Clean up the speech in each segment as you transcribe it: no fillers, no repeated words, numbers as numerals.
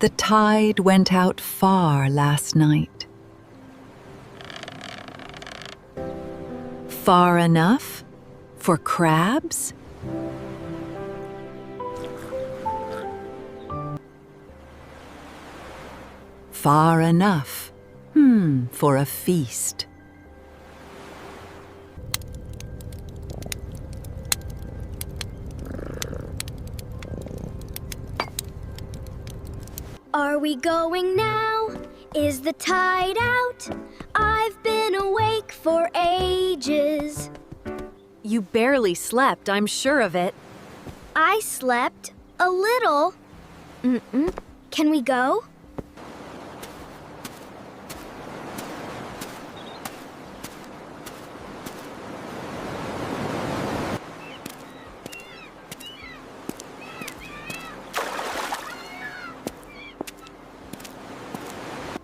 The tide went out far last night. Far enough for crabs? Far enough, for a feast. Are we going now? Is the tide out? I've been awake for ages. You barely slept, I'm sure of it. I slept a little. Can we go?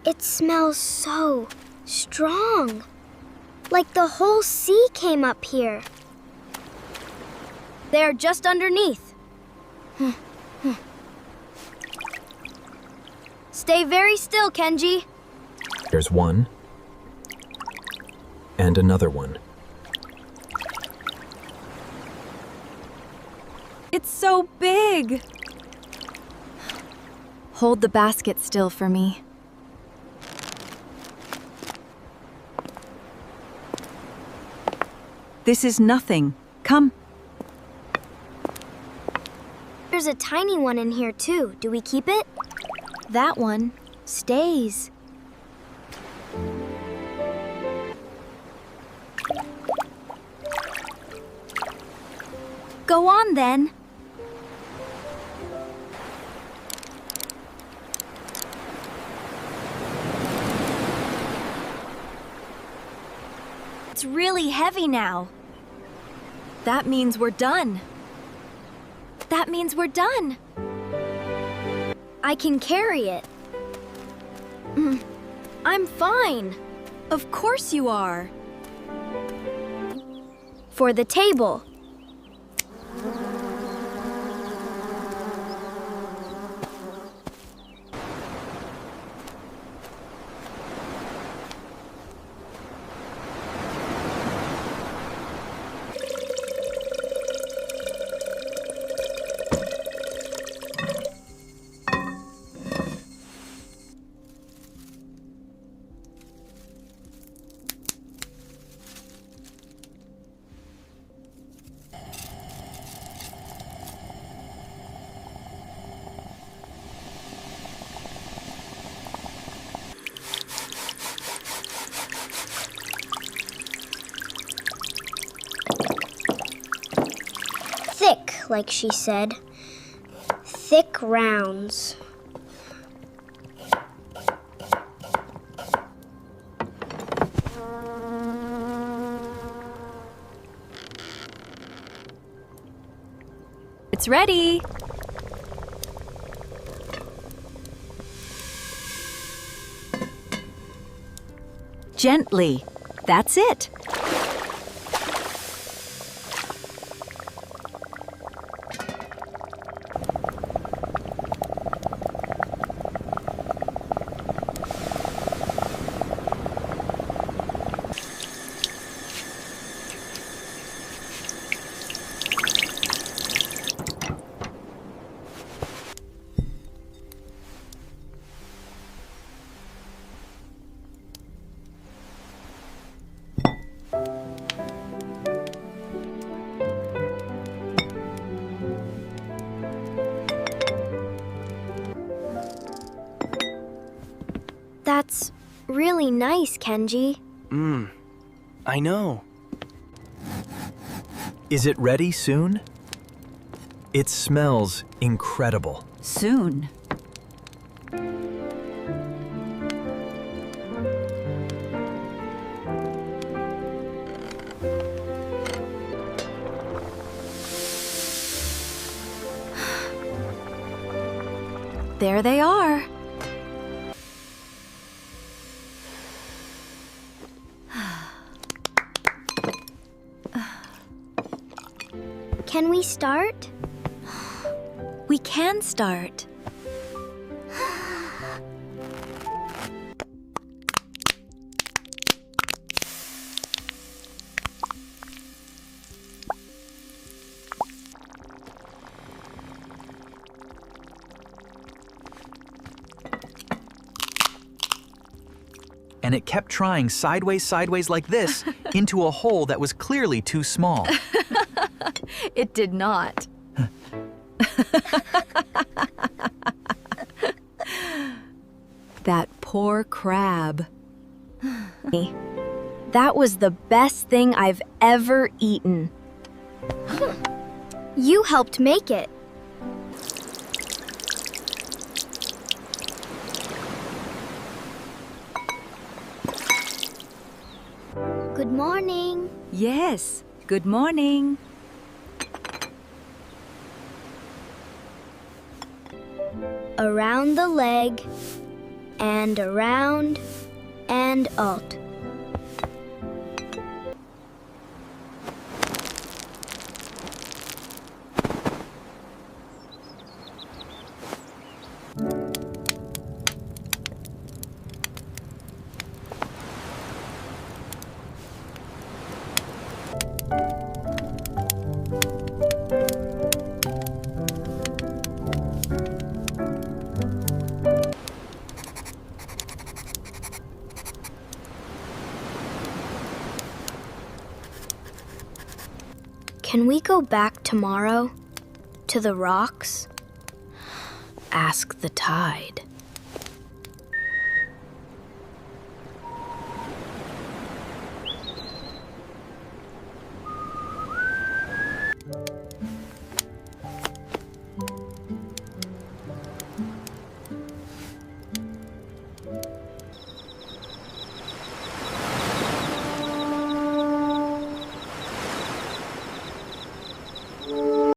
It smells so strong. Like the whole sea came up here. They're just underneath. Stay very still, Kenji. There's one. And another one. It's so big. Hold the basket still for me. This is nothing. Come. There's a tiny one in here too. Do we keep it? That one stays. Go on then. It's really heavy now. That means we're done. That means we're done. I can carry it. I'm fine. Of course you are. For the table. Thick, like she said. Thick rounds. It's ready. Gently. That's it. That's really nice, Kenji. I know. Is it ready soon? It smells incredible. Soon. There they are. Can we start? We can start. and it kept trying sideways like this into a hole that was clearly too small. It did not. That poor crab. That was the best thing I've ever eaten. You helped make it. Good morning. Yes, good morning. Around the leg, and around, and alt. Can we go back tomorrow? To the rocks? Ask the tide.